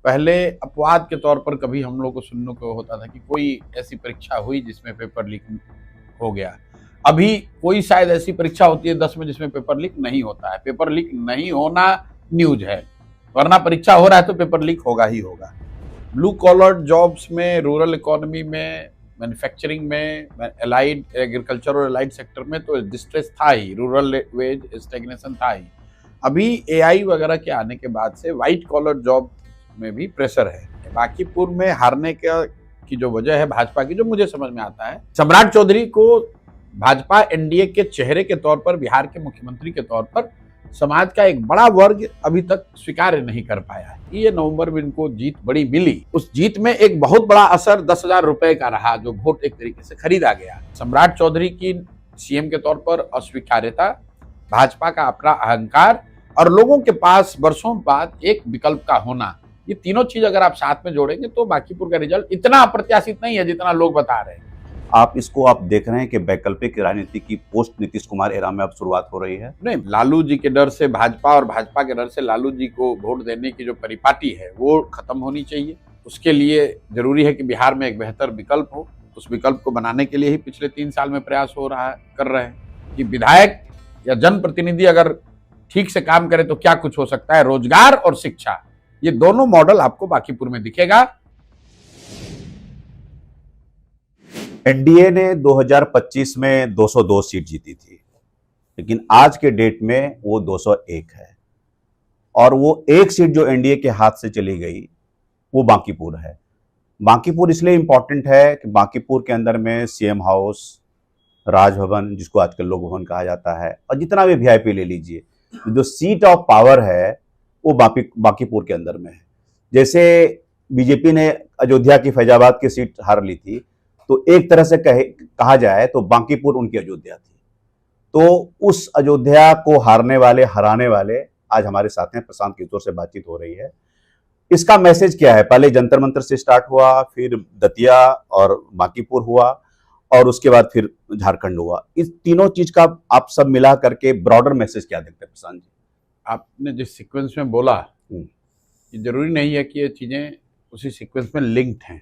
पहले अपवाद के तौर पर कभी हम लोग को सुनने को होता था कि कोई ऐसी परीक्षा हुई जिसमें पेपर लीक हो गया। अभी कोई शायद ऐसी परीक्षा होती है 10 में जिसमें पेपर लीक नहीं होता है। पेपर लीक नहीं होना न्यूज है, वरना परीक्षा हो रहा है तो पेपर लीक होगा ही होगा। ब्लू कॉलर जॉब्स में, रूरल इकोनॉमी में, मैन्युफैक्चरिंग में, एलाइड एग्रीकल्चर और एलाइड सेक्टर में तो डिस्ट्रेस था ही, रूरल वेज स्टैग्नेशन था ही। अभी एआई वगैरह के आने के बाद से व्हाइट कॉलर जॉब में भी प्रेशर है। बांकीपुर में हारने की जो वजह है भाजपा की, जो मुझे समझ में आता है, सम्राट चौधरी को भाजपा एनडीए के चेहरे के तौर पर, बिहार के मुख्यमंत्री के तौर पर समाज का एक बड़ा वर्ग अभी तक स्वीकार नहीं कर पाया है। ये नवंबर में इनको जीत बड़ी मिली। उस जीत में एक बहुत बड़ा असर 10,000 रुपए का रहा, जो वोट एक तरीके से खरीदा गया। सम्राट चौधरी की सीएम के तौर पर अस्वीकार्यता, भाजपा का अपना अहंकार और लोगों के पास वर्षों बाद एक विकल्प का होना, ये तीनों चीज अगर आप साथ में जोड़ेंगे तो बांकीपुर का रिजल्ट इतना अप्रत्याशित नहीं है जितना लोग बता रहे हैं। आप देख रहे हैं कि वैकल्पिक राजनीति की पोस्ट नीतीश कुमार एरा में अब शुरुआत हो रही है। नहीं, लालू जी के डर से भाजपा और भाजपा के डर से लालू जी को वोट देने की जो परिपाटी है वो खत्म होनी चाहिए। उसके लिए जरूरी है कि बिहार में एक बेहतर विकल्प हो। उस विकल्प को बनाने के लिए ही पिछले 3 साल में प्रयास कर रहे हैं कि विधायक या जनप्रतिनिधि अगर ठीक से काम करे तो क्या कुछ हो सकता है। रोजगार और शिक्षा, ये दोनों मॉडल आपको बांकीपुर में दिखेगा। एनडीए ने 2025 में 202 सीट जीती थी, लेकिन आज के डेट में वो 201 है। और वो एक सीट जो एनडीए के हाथ से चली गई वो बांकीपुर है। बांकीपुर इसलिए इंपॉर्टेंट है कि बांकीपुर के अंदर में सीएम हाउस, राजभवन, जिसको आजकल लोक भवन कहा जाता है, और जितना भी वीआईपी ले लीजिए, जो सीट ऑफ पावर है वो बांकीपुर के अंदर में है। जैसे बीजेपी ने अयोध्या की, फैजाबाद की सीट हार ली थी, तो एक तरह से कहा जाए तो बांकीपुर उनकी अयोध्या थी। तो उस अयोध्या को हराने वाले आज हमारे साथ हैं। प्रशांत किशोर से बातचीत हो रही है। इसका मैसेज क्या है? पहले जंतर मंतर से स्टार्ट हुआ, फिर दतिया और बांकीपुर हुआ, और उसके बाद फिर झारखंड हुआ। इस तीनों चीज का आप सब मिला करके ब्रॉडर मैसेज क्या देखते हैं प्रशांत जी? आपने जिस सीक्वेंस में बोला, ये जरूरी नहीं है कि ये चीजें उसी सीक्वेंस में लिंक्ड हैं।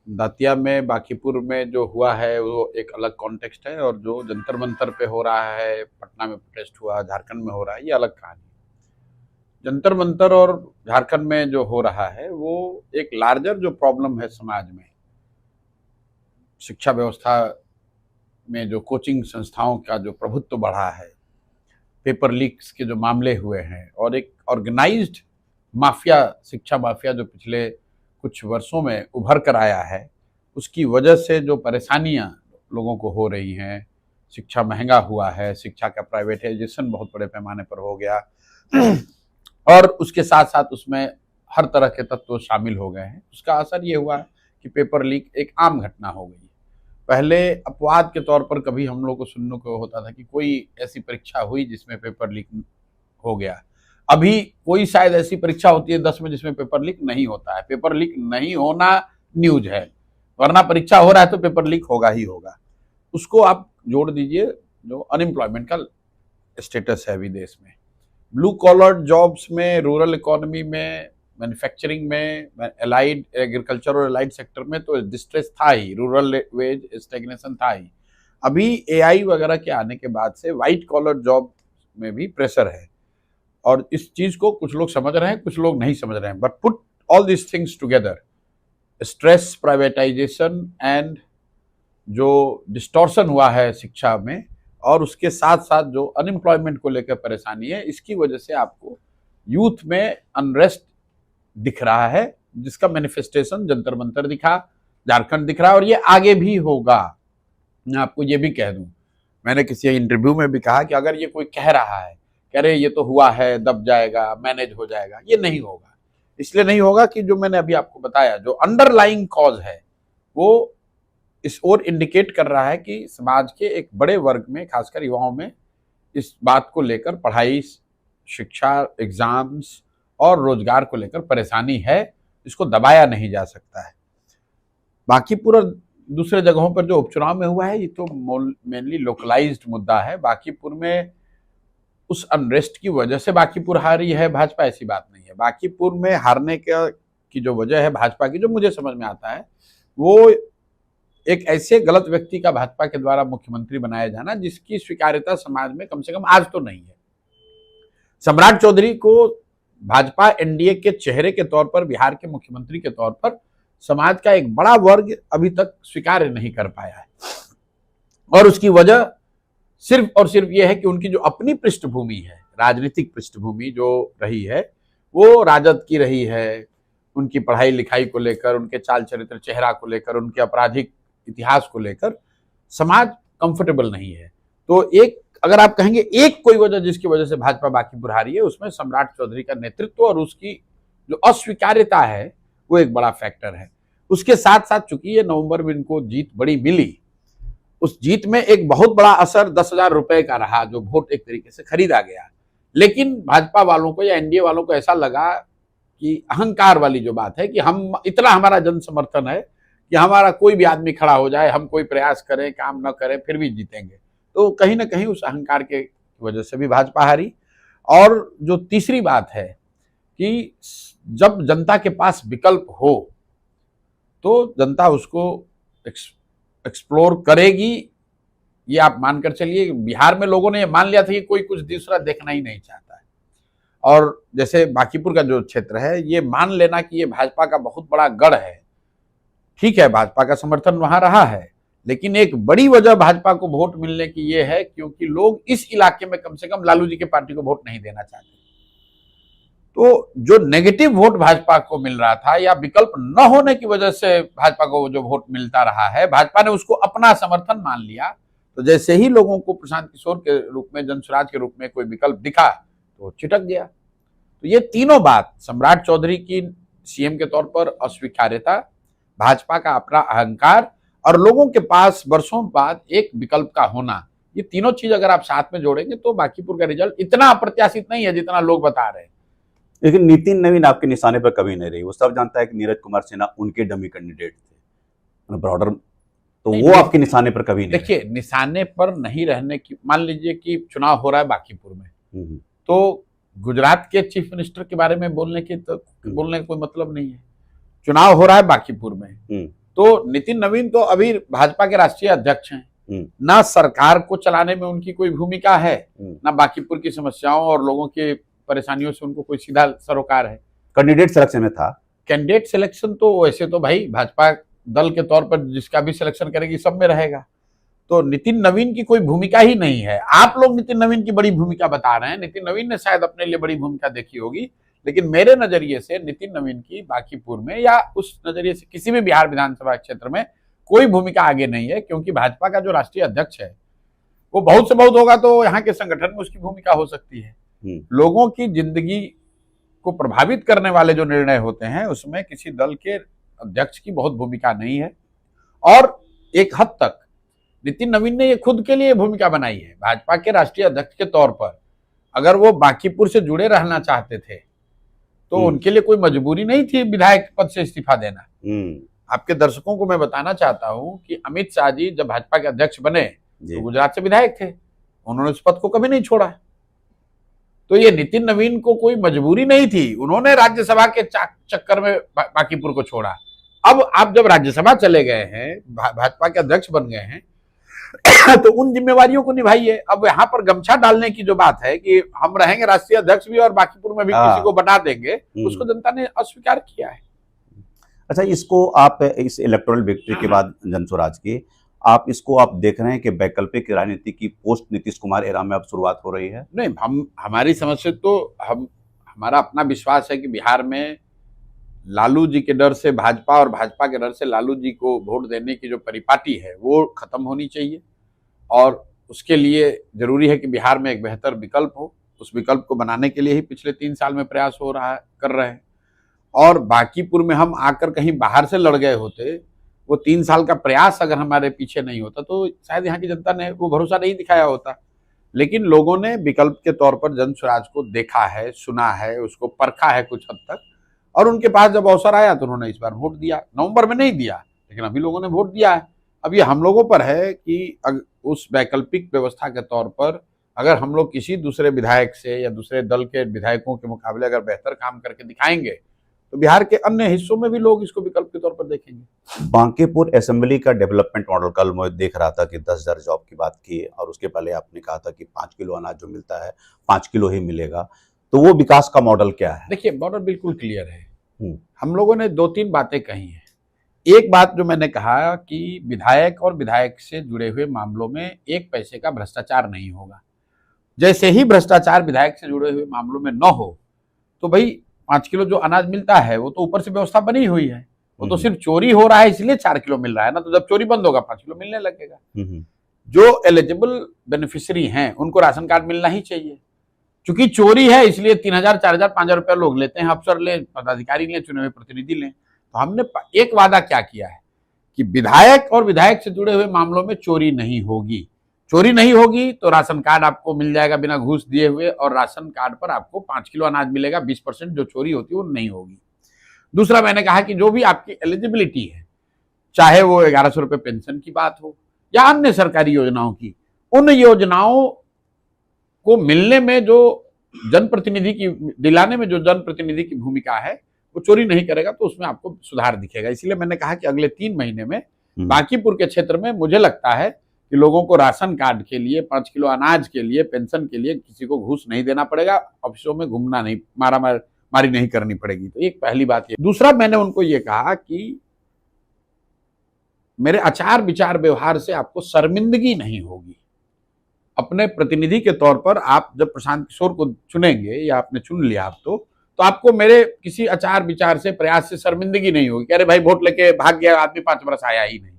दतिया में, बांकीपुर में जो हुआ है वो एक अलग कॉन्टेक्स्ट है, और जो जंतर मंतर पे हो रहा है, पटना में प्रोटेस्ट हुआ, झारखंड में हो रहा है, ये अलग कहानी। जंतर मंतर और झारखंड में जो हो रहा है वो एक लार्जर जो प्रॉब्लम है समाज में, शिक्षा व्यवस्था में जो कोचिंग संस्थाओं का जो प्रभुत्व बढ़ा है, पेपर लीक्स के जो मामले हुए हैं, और एक ऑर्गेनाइज्ड माफिया, शिक्षा माफिया जो पिछले कुछ वर्षों में उभर कर आया है, उसकी वजह से जो परेशानियां लोगों को हो रही हैं, शिक्षा महंगा हुआ है, शिक्षा का प्राइवेटाइजेशन बहुत बड़े पैमाने पर हो गया, और उसके साथ साथ उसमें हर तरह के तत्व शामिल हो गए हैं। उसका असर ये हुआ कि पेपर लीक एक आम घटना हो गई। पहले अपवाद के तौर पर कभी हम लोग को सुनने को होता था कि कोई ऐसी परीक्षा हुई जिसमें पेपर लीक हो गया। अभी कोई शायद ऐसी परीक्षा होती है 10 में जिसमें पेपर लीक नहीं होता है। पेपर लीक नहीं होना न्यूज है, वरना परीक्षा हो रहा है तो पेपर लीक होगा ही होगा। उसको आप जोड़ दीजिए जो अनएम्प्लॉयमेंट का स्टेटस है अभी देश में। ब्लू कॉलर जॉब्स में, रूरल इकोनॉमी में, मैन्युफैक्चरिंग में, एलाइड एग्रीकल्चर और एलाइड सेक्टर में तो डिस्ट्रेस था ही, रूरल वेज स्टैग्नेशन था ही। अभी एआई वगैरह के आने के बाद से व्हाइट कॉलर जॉब में भी प्रेशर है, और इस चीज को कुछ लोग समझ रहे हैं, कुछ लोग नहीं समझ रहे हैं। But put all this things together, stress, privatisation and जो डिस्टॉर्शन हुआ है शिक्षा में, और उसके साथ साथ जो अनएम्प्लॉयमेंट को लेकर परेशानी है, इसकी वजह से आपको यूथ में अनरेस्ट दिख रहा है, जिसका मैनिफेस्टेशन जंतर मंतर दिखा, झारखंड दिख रहा है, और ये आगे भी होगा। मैं आपको ये भी कह दूं, मैंने किसी इंटरव्यू में भी कहा कि अगर ये कोई कह रहा है, कह रहे ये तो हुआ है, दब जाएगा, मैनेज हो जाएगा, ये नहीं होगा। इसलिए नहीं होगा कि जो मैंने अभी आपको बताया, जो अंडरलाइंग कॉज है वो इस ओर इंडिकेट कर रहा है कि समाज के एक बड़े वर्ग में, खासकर युवाओं में, इस बात को लेकर, पढ़ाई, शिक्षा, एग्जाम्स और रोजगार को लेकर परेशानी है, इसको दबाया नहीं जा सकता है। बाकी पूरा दूसरे जगहों पर जो उपचुनाव में हुआ है, ये तो मेनली लोकलाइज्ड मुद्दा है। बांकीपुर में उस अनरेस्ट की वजह से बांकीपुर हारी है भाजपा, ऐसी बात नहीं है। है। बांकीपुर में हारने की जो वजह है भाजपा की, जो मुझे समझ में आता है, वो एक ऐसे गलत व्यक्ति का भाजपा के द्वारा मुख्यमंत्री बनाया जाना जिसकी स्वीकार्यता समाज में कम से कम आज तो नहीं है। सम्राट चौधरी को भाजपा एनडीए के चेहरे के तौर पर, बिहार के मुख्यमंत्री के तौर पर समाज का एक बड़ा वर्ग अभी तक स्वीकार नहीं कर पाया है। और उसकी वजह सिर्फ और सिर्फ यह है कि उनकी जो अपनी पृष्ठभूमि है, राजनीतिक पृष्ठभूमि जो रही है, वो राजद की रही है। उनकी पढ़ाई लिखाई को लेकर, उनके चाल चरित्र चेहरा को लेकर, उनके आपराधिक इतिहास को लेकर समाज कंफर्टेबल नहीं है। तो एक, अगर आप कहेंगे एक कोई वजह जिसकी वजह से भाजपा बांकीपुर हारी है, उसमें सम्राट चौधरी का नेतृत्व और उसकी जो अस्वीकार्यता है वो एक बड़ा फैक्टर है। उसके साथ साथ चूंकि ये नवंबर में इनको जीत बड़ी मिली, उस जीत में एक बहुत बड़ा असर 10,000 रुपए का रहा, जो वोट एक तरीके से खरीदा गया। लेकिन भाजपा वालों को या एनडीए वालों को ऐसा लगा कि अहंकार वाली जो बात है कि हम, इतना हमारा जन समर्थन है कि हमारा कोई भी आदमी खड़ा हो जाए, हम कोई प्रयास करें, काम न करें, फिर भी जीतेंगे। तो कहीं ना कहीं उस अहंकार के वजह से भी भाजपा हारी। और जो तीसरी बात है कि जब जनता के पास विकल्प हो तो जनता उसको एक्सप्लोर करेगी। ये आप मानकर चलिए, बिहार में लोगों ने ये मान लिया था कि कोई कुछ दूसरा देखना ही नहीं चाहता है। और जैसे बांकीपुर का जो क्षेत्र है, ये मान लेना कि ये भाजपा का बहुत बड़ा गढ़ है। ठीक है, भाजपा का समर्थन वहां रहा है, लेकिन एक बड़ी वजह भाजपा को वोट मिलने की ये है क्योंकि लोग इस इलाके में कम से कम लालू जी के पार्टी को वोट नहीं देना चाहते। तो जो नेगेटिव वोट भाजपा को मिल रहा था या विकल्प न होने की वजह से भाजपा को जो वोट मिलता रहा है, भाजपा ने उसको अपना समर्थन मान लिया। तो जैसे ही लोगों को प्रशांत किशोर के रूप में, जनसुराज के रूप में कोई विकल्प दिखा तो चिटक गया। तो ये तीनों बात, सम्राट चौधरी की सीएम के तौर पर अस्वीकार्यता, भाजपा का अपना अहंकार और लोगों के पास वर्षों बाद एक विकल्प का होना, ये तीनों चीज अगर आप साथ में जोड़ेंगे तो बांकीपुर का रिजल्ट इतना अप्रत्याशित नहीं है जितना लोग बता रहे हैं। लेकिन नितिन नवीन आपके निशाने पर कभी नहीं रही। वो सब जानता है कि नीरज कुमार सिन्हा उनके डमी कैंडिडेट थे ब्रॉडर, तो वो आपके निशाने पर कभी नहीं। देखिए, निशाने पर नहीं रहने की, मान लीजिए कि चुनाव हो रहा है बांकीपुर में, तो गुजरात के चीफ मिनिस्टर के बारे में बोलने का कोई मतलब नहीं है। चुनाव हो रहा है बांकीपुर में, तो नितिन नवीन तो अभी भाजपा के राष्ट्रीय अध्यक्ष हैं। ना सरकार को चलाने में उनकी कोई भूमिका है, ना बांकीपुर की समस्याओं और लोगों के परेशानियों से उनको कोई सीधा सरोकार है। कैंडिडेट सिलेक्शन में था। कैंडिडेट सिलेक्शन तो वैसे तो भाई भाजपा दल के तौर पर जिसका भी सिलेक्शन करेगी सब में रहेगा। तो नितिन नवीन की कोई भूमिका ही नहीं है। आप लोग नितिन नवीन की बड़ी भूमिका बता रहे हैं, नितिन नवीन ने शायद अपने लिए बड़ी भूमिका देखी होगी, लेकिन मेरे नजरिए से नितिन नवीन की बांकीपुर में या उस नजरिए से किसी भी बिहार विधानसभा क्षेत्र में कोई भूमिका आगे नहीं है, क्योंकि भाजपा का जो राष्ट्रीय अध्यक्ष है वो बहुत से बहुत होगा तो यहाँ के संगठन में उसकी भूमिका हो सकती है। लोगों की जिंदगी को प्रभावित करने वाले जो निर्णय होते हैं उसमें किसी दल के अध्यक्ष की बहुत भूमिका नहीं है। और एक हद तक नितिन नवीन ने ये खुद के लिए भूमिका बनाई है। भाजपा के राष्ट्रीय अध्यक्ष के तौर पर अगर वो बांकीपुर से जुड़े रहना चाहते थे तो उनके लिए कोई मजबूरी नहीं थी विधायक पद से इस्तीफा देना। आपके दर्शकों को मैं बताना चाहता हूं कि अमित शाह जी जब भाजपा के अध्यक्ष बने तो गुजरात से विधायक थे, उन्होंने उस पद को कभी नहीं छोड़ा। तो ये नितिन नवीन को कोई मजबूरी नहीं थी, उन्होंने राज्यसभा के चक्कर में बांकीपुर को छोड़ा। अब आप जब राज्यसभा चले गए हैं, भाजपा के अध्यक्ष बन गए हैं तो उन जिम्मेवारियों को निभाइए। अब यहाँ पर गमछा डालने की जो बात है कि हम रहेंगे राष्ट्रीय अध्यक्ष भी और बांकीपुर में भी किसी को बना देंगे, उसको जनता ने अस्वीकार किया है। अच्छा, इसको आप इस इलेक्टोरल विक्ट्री के बाद जनसुराज की आप इसको आप देख रहे हैं कि वैकल्पिक राजनीति की पोस्ट नीतीश कुमार एरा में अब शुरुआत हो रही है? नहीं, हमारी समझ से तो हमारा अपना विश्वास है कि बिहार में लालू जी के डर से भाजपा और भाजपा के डर से लालू जी को वोट देने की जो परिपाटी है वो खत्म होनी चाहिए। और उसके लिए जरूरी है कि बिहार में एक बेहतर विकल्प हो। उस विकल्प को बनाने के लिए ही पिछले 3 साल में प्रयास कर रहे हैं। और बांकीपुर में हम आकर कहीं बाहर से लड़ गए होते, वो 3 साल का प्रयास अगर हमारे पीछे नहीं होता तो शायद यहाँ की जनता ने वो भरोसा नहीं दिखाया होता। लेकिन लोगों ने विकल्प के तौर पर जनसुराज को देखा है, सुना है, उसको परखा है कुछ हद तक, और उनके पास जब अवसर आया तो उन्होंने इस बार वोट दिया। नवंबर में नहीं दिया, लेकिन अभी लोगों ने वोट दिया है। अब ये हम लोगों पर है कि उस वैकल्पिक व्यवस्था के तौर पर अगर हम लोग किसी दूसरे विधायक से या दूसरे दल के विधायकों के मुकाबले अगर बेहतर काम करके दिखाएंगे तो बिहार के अन्य हिस्सों में भी लोग इसको विकल्प के तौर पर देखेंगे। बांकीपुर असेंबली का डेवलपमेंट मॉडल, कल मैं देख रहा था कि 10,000 जॉब की बात की, और उसके पहले आपने कहा था कि 5 किलो अनाज जो मिलता है 5 किलो ही मिलेगा। तो वो विकास का मॉडल क्या है? देखिए, मॉडल बिल्कुल क्लियर है। हम लोगों ने 2-3 बातें कही हैं। एक बात जो मैंने कहा कि विधायक और विधायक से जुड़े हुए मामलों में 1 पैसे का भ्रष्टाचार नहीं होगा। जैसे ही भ्रष्टाचार विधायक से जुड़े हुए मामलों में न हो तो भाई 5 किलो जो अनाज मिलता है वो तो ऊपर से व्यवस्था बनी हुई है, वो तो सिर्फ चोरी हो रहा है इसलिए 4 किलो मिल रहा है ना, तो जब चोरी बंद होगा 5 किलो मिलने लगेगा। जो एलिजिबल बेनिफिशियरी हैं उनको राशन कार्ड मिलना ही चाहिए। चूंकि चोरी है इसलिए 3,000, 4,000, 5,000 रुपया लोग लेते हैं, अफसर ले, पदाधिकारी ले, चुने हुए प्रतिनिधि लें। तो हमने एक वादा क्या किया है कि विधायक और विधायक से जुड़े हुए मामलों में चोरी नहीं होगी। चोरी नहीं होगी तो राशन कार्ड आपको मिल जाएगा बिना घूस दिए हुए, और राशन कार्ड पर आपको 5 किलो अनाज मिलेगा। 20% जो चोरी होती है वो नहीं होगी। दूसरा, मैंने कहा कि जो भी आपकी एलिजिबिलिटी है, चाहे वो 1100 रुपये पेंशन की बात हो या अन्य सरकारी योजनाओं की, उन योजनाओं को मिलने में जो जनप्रतिनिधि की, दिलाने में जो जनप्रतिनिधि की भूमिका है वो चोरी नहीं करेगा, तो उसमें आपको सुधार दिखेगा। इसलिए मैंने कहा कि अगले 3 महीने में बांकीपुर के क्षेत्र में मुझे लगता है कि लोगों को राशन कार्ड के लिए, 5 किलो अनाज के लिए, पेंशन के लिए किसी को घूस नहीं देना पड़ेगा, ऑफिसों में घूमना नहीं, मारी नहीं करनी पड़ेगी। तो एक पहली बात ये। दूसरा, मैंने उनको ये कहा कि मेरे आचार विचार व्यवहार से आपको शर्मिंदगी नहीं होगी। अपने प्रतिनिधि के तौर पर आप जब प्रशांत किशोर को चुनेंगे या आपने चुन लिया आप, तो आपको मेरे किसी आचार विचार से, प्रयास से शर्मिंदगी नहीं होगी कि अरे भाई वोट लेके भाग गया आदमी, 5 बरस आया ही नहीं।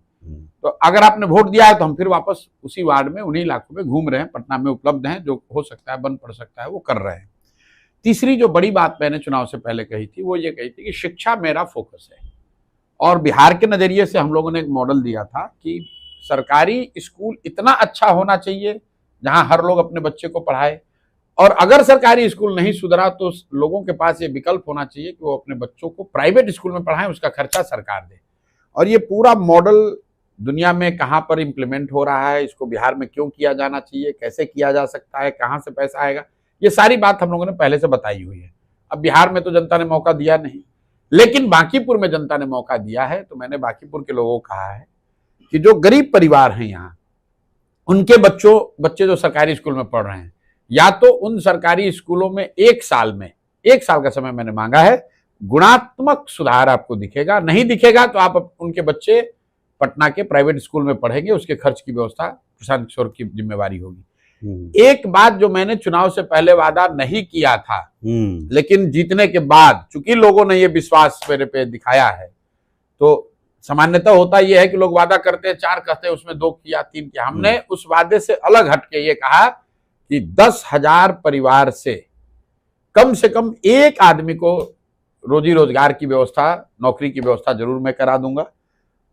तो अगर आपने वोट दिया है तो हम फिर वापस उसी वार्ड में, उन्हीं इलाकों में घूम रहे हैं, पटना में उपलब्ध हैं, जो हो सकता है बन पड़ सकता है वो कर रहे हैं। तीसरी जो बड़ी बात मैंने चुनाव से पहले कही थी वो ये कही थी कि शिक्षा मेरा फोकस है, और बिहार के नजरिए से हम लोगों ने एक मॉडल दिया था कि सरकारी स्कूल इतना अच्छा होना चाहिए जहां हर लोग अपने बच्चे को पढ़ाए, और अगर सरकारी स्कूल नहीं सुधरा तो लोगों के पास ये विकल्प होना चाहिए कि वो अपने बच्चों को प्राइवेट स्कूल में पढ़ाएं, उसका खर्चा सरकार दे। और ये पूरा मॉडल दुनिया में कहां पर इंप्लीमेंट हो रहा है, इसको बिहार में क्यों किया जाना चाहिए, कैसे किया जा सकता है, कहां से पैसा आएगा, ये सारी बात हम लोगों ने पहले से बताई हुई है। अब बिहार में तो जनता ने मौका दिया नहीं, लेकिन बांकीपुर में जनता ने मौका दिया है। तो मैंने बांकीपुर के लोगों को कहा है कि जो गरीब परिवार हैं यहाँ, उनके बच्चे जो सरकारी स्कूल में पढ़ रहे हैं, या तो उन सरकारी स्कूलों में 1 साल का समय मैंने मांगा है, गुणात्मक सुधार आपको दिखेगा। नहीं दिखेगा तो आप उनके बच्चे पटना के प्राइवेट स्कूल में पढ़ेंगे, उसके खर्च की व्यवस्था प्रशांत किशोर की जिम्मेवारी होगी। एक बात जो मैंने चुनाव से पहले वादा नहीं किया था, लेकिन जीतने के बाद चूंकि लोगों ने ये विश्वास मेरे पे दिखाया है, तो सामान्यतः होता यह है कि लोग वादा करते हैं, 4 कहते हैं, उसमें 2 किया, 3 किया। हमने उस वादे से अलग हटके ये कहा कि 10,000 परिवार से कम एक आदमी को रोजी रोजगार की व्यवस्था, नौकरी की व्यवस्था जरूर मैं करा दूंगा।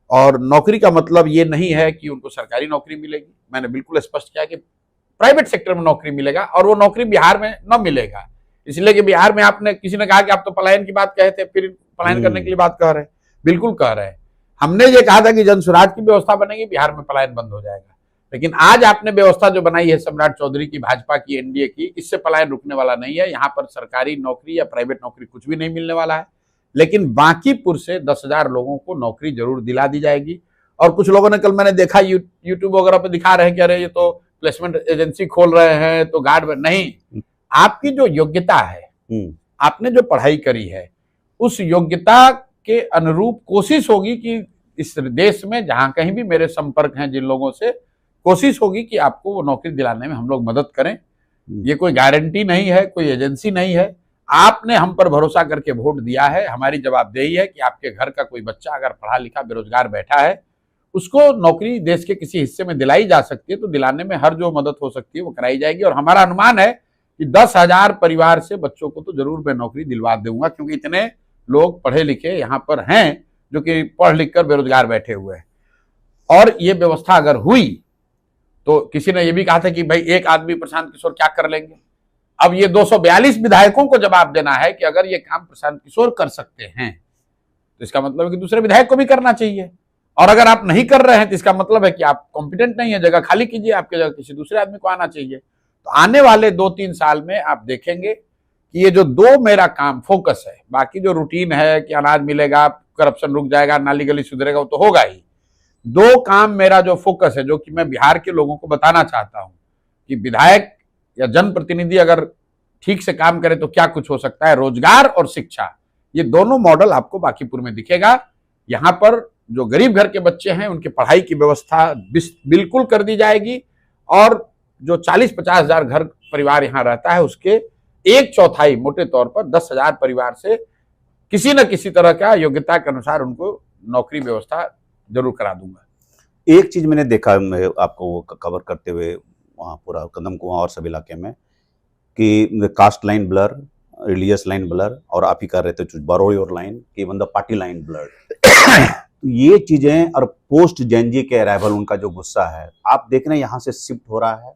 और नौकरी का मतलब ये नहीं है कि उनको सरकारी नौकरी मिलेगी, मैंने बिल्कुल स्पष्ट किया कि प्राइवेट सेक्टर में नौकरी मिलेगा, और वो नौकरी बिहार में न मिलेगा। इसलिए कि बिहार में आपने, किसी ने कहा कि आप तो पलायन की बात कहे थे, फिर पलायन करने के लिए बात कह रहे हैं। बिल्कुल कह रहे हैं। हमने ये कहा था कि जन सुराज की व्यवस्था बनेगी, बिहार में पलायन बंद हो जाएगा। लेकिन आज आपने व्यवस्था जो बनाई है सम्राट चौधरी की, भाजपा की, एनडीए की, इससे पलायन रुकने वाला नहीं है। यहाँ पर सरकारी नौकरी या प्राइवेट नौकरी कुछ भी नहीं मिलने वाला है। लेकिन बांकीपुर से 10,000 लोगों को नौकरी जरूर दिला दी जाएगी। और कुछ लोगों ने, कल मैंने देखा यूट्यूब वगैरह पे दिखा रहे हैं कि अरे ये तो प्लेसमेंट एजेंसी खोल रहे हैं, तो गार्ड नहीं, आपकी जो योग्यता है, आपने जो पढ़ाई करी है, उस योग्यता के अनुरूप कोशिश होगी कि इस देश में जहां कहीं भी मेरे संपर्क हैं जिन लोगों से, कोशिश होगी कि आपको वो नौकरी दिलाने में हम लोग मदद करें। ये कोई गारंटी नहीं है, कोई एजेंसी नहीं है। आपने हम पर भरोसा करके वोट दिया है, हमारी जवाबदेही है कि आपके घर का कोई बच्चा अगर पढ़ा लिखा बेरोजगार बैठा है, उसको नौकरी देश के किसी हिस्से में दिलाई जा सकती है, तो दिलाने में हर जो मदद हो सकती है वो कराई जाएगी। और हमारा अनुमान है कि 10,000 परिवार से बच्चों को तो जरूर मैं नौकरी दिलवा दूंगा, क्योंकि इतने लोग पढ़े लिखे यहाँ पर हैं जो कि पढ़ लिख कर बेरोजगार बैठे हुए हैं। और ये व्यवस्था अगर हुई तो किसी ने ये भी कहा था कि भाई एक आदमी प्रशांत किशोर क्या कर लेंगे। अब ये 242 विधायकों को जवाब देना है कि अगर ये काम प्रशांत किशोर कर सकते हैं तो इसका मतलब है कि दूसरे विधायक को भी करना चाहिए। और अगर आप नहीं कर रहे हैं तो इसका मतलब है कि आप कॉम्पिटेंट नहीं है, जगह खाली कीजिए, आपके जगह किसी दूसरे आदमी को आना चाहिए। तो आने वाले 2-3 साल में आप देखेंगे कि ये जो दो मेरा काम फोकस है, बाकी जो रूटीन है कि अनाज मिलेगा, करप्शन रुक जाएगा, नाली गली सुधरेगा, वो तो होगा ही। दो काम मेरा जो फोकस है, जो कि मैं बिहार के लोगों को बताना चाहता हूं कि विधायक या जनप्रतिनिधि अगर ठीक से काम करे तो क्या कुछ हो सकता है, रोजगार और शिक्षा, ये दोनों मॉडल आपको बांकीपुर में दिखेगा। यहाँ पर जो गरीब घर के बच्चे हैं उनकी पढ़ाई की व्यवस्था बिल्कुल कर दी जाएगी, और जो 40-50 हजार घर परिवार यहाँ रहता है उसके 1/4 मोटे तौर पर 10,000 परिवार से किसी न किसी तरह का योग्यता के अनुसार उनको नौकरी व्यवस्था जरूर करा दूंगा। एक चीज मैंने देखा, मैं आपको कवर करते हुए वहाँ पूरा कदम कुआं और सब इलाके में, कि caste line blur, religious line blur, और आप ही कर रहे थे चूज बरो योर लाइन कि द पार्टी लाइन ब्लर। ये चीजें और पोस्ट जेनजी के अराइवल उनका जो गुस्सा है आप देख रहे हैं यहाँ से शिफ्ट हो रहा है।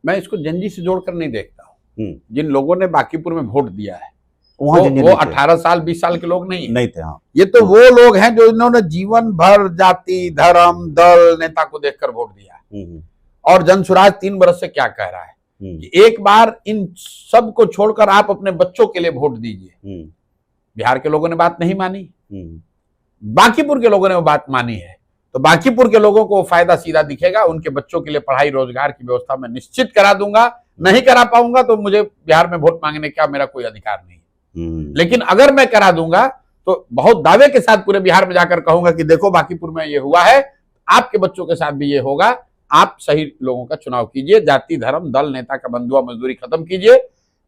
मैं इसको जेनजी से जोड़कर नहीं देखता हूँ। जिन लोगों ने बांकीपुर में वोट दिया है वो 18 साल 20 साल के लोग नहीं थे। हाँ, ये तो वो लोग हैं जो इन्होंने जीवन भर जाति धर्म दल नेता को देखकर वोट दिया। और जनसुराज 3 बरस से क्या कह रहा है कि एक बार इन सब को छोड़कर आप अपने बच्चों के लिए वोट दीजिए। बिहार के लोगों ने बात नहीं मानी, बांकीपुर के लोगों ने वो बात मानी है, तो बांकीपुर के लोगों को फायदा सीधा दिखेगा। उनके बच्चों के लिए पढ़ाई रोजगार की व्यवस्था मैं निश्चित करा दूंगा। नहीं करा पाऊंगा तो मुझे बिहार में वोट मांगने का मेरा कोई अधिकार नहीं, लेकिन अगर मैं करा दूंगा तो बहुत दावे के साथ पूरे बिहार में जाकर कहूंगा कि देखो बांकीपुर में ये हुआ है, आपके बच्चों के साथ भी ये होगा। आप सही लोगों का चुनाव कीजिए, जाति धर्म दल नेता का बंधुआ मजदूरी खत्म कीजिए।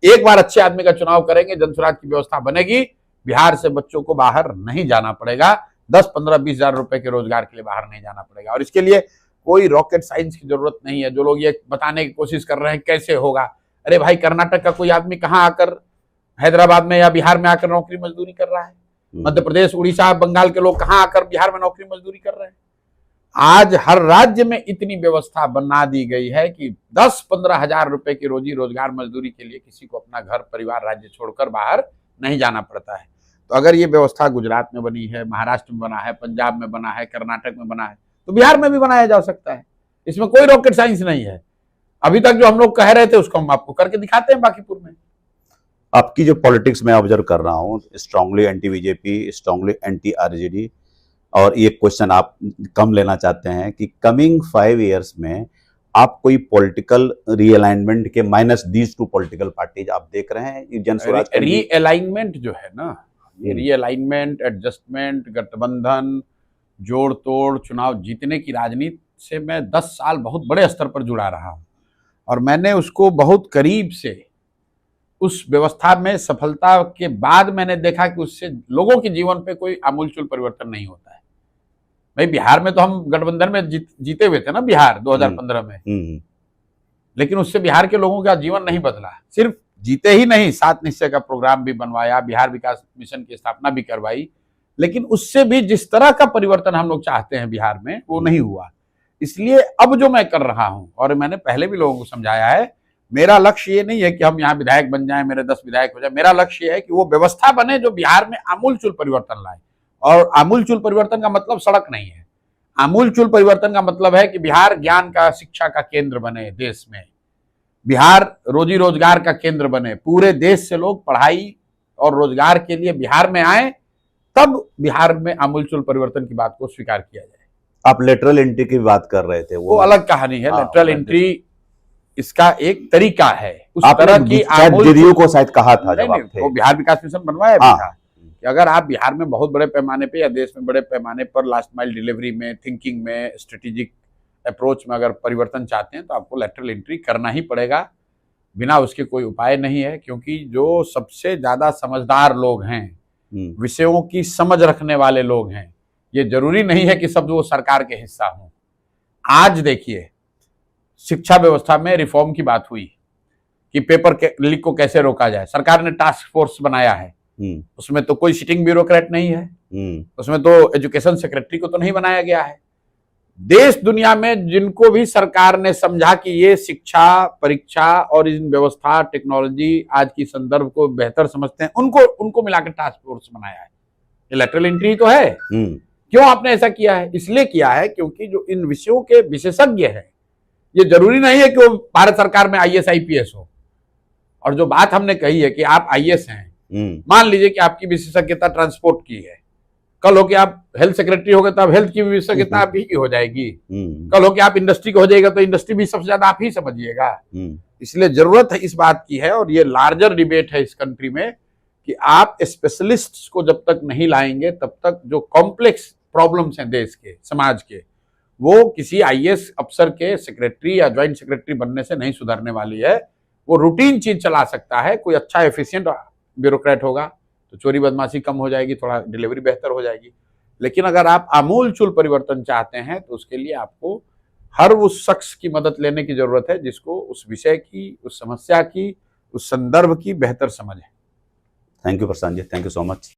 एक बार अच्छे आदमी का चुनाव करेंगे, जनसुराज की व्यवस्था बनेगी, बिहार से बच्चों को बाहर नहीं जाना पड़ेगा, 10, 15, 20 हजार रुपए के रोजगार के लिए बाहर नहीं जाना पड़ेगा। और इसके लिए कोई रॉकेट साइंस की जरूरत नहीं है। जो लोग ये बताने की कोशिश कर रहे हैं कैसे होगा, अरे भाई कर्नाटक का कोई आदमी कहाँ आकर हैदराबाद में या बिहार में आकर नौकरी मजदूरी कर रहा है? मध्य प्रदेश उड़ीसा बंगाल के लोग कहाँ आकर बिहार में नौकरी मजदूरी कर रहे हैं? आज हर राज्य में इतनी व्यवस्था बना दी गई है कि 10-15 हजार रुपए की रोजी रोजगार मजदूरी के लिए किसी को अपना घर परिवार राज्य छोड़कर बाहर नहीं जाना पड़ता है। तो अगर ये व्यवस्था गुजरात में बनी है, महाराष्ट्र में बना है, पंजाब में बना है, कर्नाटक में बना है, तो बिहार में भी बनाया जा सकता है। इसमें कोई रॉकेट साइंस नहीं है। अभी तक जो हम लोग कह रहे थे उसको हम आपको करके दिखाते हैं बांकीपुर में। आपकी जो पॉलिटिक्स में ऑब्जर्व कर रहा हूँ, strongly anti BJP, strongly anti RJD, और ये क्वेश्चन आप कम लेना चाहते हैं कि कमिंग 5 इयर्स में आप कोई पॉलिटिकल रीअलाइनमेंट के minus these two political parties आप देख रहे हैं? जनसुराज रीअलाइनमेंट जो है ना, ये रीअलाइनमेंट, एडजस्टमेंट, गठबंधन, जोड़ तोड़, चुनाव जीतने की राजनीति से मैं 10 साल बहुत बड़े स्तर पर जुड़ा रहा हूँ, और मैंने उसको बहुत करीब से उस व्यवस्था में सफलता के बाद मैंने देखा कि उससे लोगों के जीवन पे कोई आमूलचूल परिवर्तन नहीं होता है। भाई बिहार में तो हम गठबंधन में जीते हुए थे ना बिहार 2015 में, लेकिन उससे बिहार के लोगों का जीवन नहीं बदला। सिर्फ जीते ही नहीं, 7 निश्चय का प्रोग्राम भी बनवाया, बिहार विकास मिशन की स्थापना भी करवाई, लेकिन उससे भी जिस तरह का परिवर्तन हम लोग चाहते हैं बिहार में वो नहीं हुआ। इसलिए अब जो मैं कर रहा हूं, और मैंने पहले भी लोगों को समझाया है, मेरा लक्ष्य ये नहीं है कि हम यहाँ विधायक बन जाएं, मेरे 10 विधायक हो जाए। मेरा लक्ष्य ये है कि वो व्यवस्था बने जो बिहार में आमूलचूल परिवर्तन लाए। और आमूलचूल परिवर्तन का मतलब सड़क नहीं है। आमूलचूल परिवर्तन का मतलब है कि बिहार ज्ञान का, शिक्षा का केंद्र बने देश में, बिहार रोजी रोजगार का केंद्र बने, पूरे देश से लोग पढ़ाई और रोजगार के लिए बिहार में आए, तब बिहार में आमूलचूल परिवर्तन की बात को स्वीकार किया जाए। आप लेटरल एंट्री की बात कर रहे थे, वो अलग कहानी है। लेटरल एंट्री इसका एक तरीका है। उस तरह की जेडीयू को शायद कहा था जब आप थे, वो बिहार विकास मिशन बनवाया भी था कि अगर आप बिहार में बहुत बड़े पैमाने पे या देश में बड़े पैमाने पर लास्ट माइल डिलीवरी में, थिंकिंग में, स्ट्रेटेजिक अप्रोच में अगर परिवर्तन चाहते हैं तो आपको लेटरल एंट्री करना ही पड़ेगा। बिना उसके कोई उपाय नहीं है, क्योंकि जो सबसे ज्यादा समझदार लोग हैं, विषयों की समझ रखने वाले लोग हैं, ये जरूरी नहीं है कि सब वो सरकार के हिस्सा हों। आज देखिए शिक्षा व्यवस्था में रिफॉर्म की बात हुई कि पेपर लीक को कैसे रोका जाए, सरकार ने टास्क फोर्स बनाया है। उसमें तो कोई सिटिंग ब्यूरोक्रेट नहीं है, उसमें तो एजुकेशन सेक्रेटरी को तो नहीं बनाया गया है। देश दुनिया में जिनको भी सरकार ने समझा कि ये शिक्षा परीक्षा और इन व्यवस्था टेक्नोलॉजी आज की संदर्भ को बेहतर समझते हैं, उनको मिलाकर टास्क फोर्स बनाया है। ये लेटरल एंट्री तो है। क्यों आपने ऐसा किया है? इसलिए किया है क्योंकि जो इन विषयों के विशेषज्ञ हैं, ये जरूरी नहीं है कि वो भारत सरकार में आईएएस आईपीएस हो। और जो बात हमने कही है कि आप आईएएस हैं, मान लीजिए कि आपकी विशेषज्ञता ट्रांसपोर्ट की है, कल हो कि आप हेल्थ सेक्रेटरी हो गए तो आप हेल्थ की विशेषज्ञता आप ही की हो जाएगी, कल हो कि आप इंडस्ट्री को हो जाएगा तो इंडस्ट्री भी सबसे ज्यादा आप ही समझिएगा। इसलिए जरूरत है इस बात की है, और ये लार्जर डिबेट है इस कंट्री में कि आप स्पेशलिस्ट्स को जब तक नहीं लाएंगे तब तक जो कॉम्प्लेक्स प्रॉब्लम्स हैं देश के, समाज के, वो किसी आईएएस अफसर के सेक्रेटरी या ज्वाइंट सेक्रेटरी बनने से नहीं सुधरने वाली है। वो रूटीन चीज चला सकता है, कोई अच्छा एफिशिएंट ब्यूरोक्रेट होगा तो चोरी बदमाशी कम हो जाएगी, थोड़ा डिलीवरी बेहतर हो जाएगी। लेकिन अगर आप आमूलचूल परिवर्तन चाहते हैं तो उसके लिए आपको हर उस शख्स की मदद लेने की जरूरत है जिसको उस विषय की, उस समस्या की, उस संदर्भ की बेहतर समझ है। Thank you Prashant ji, thank you so much.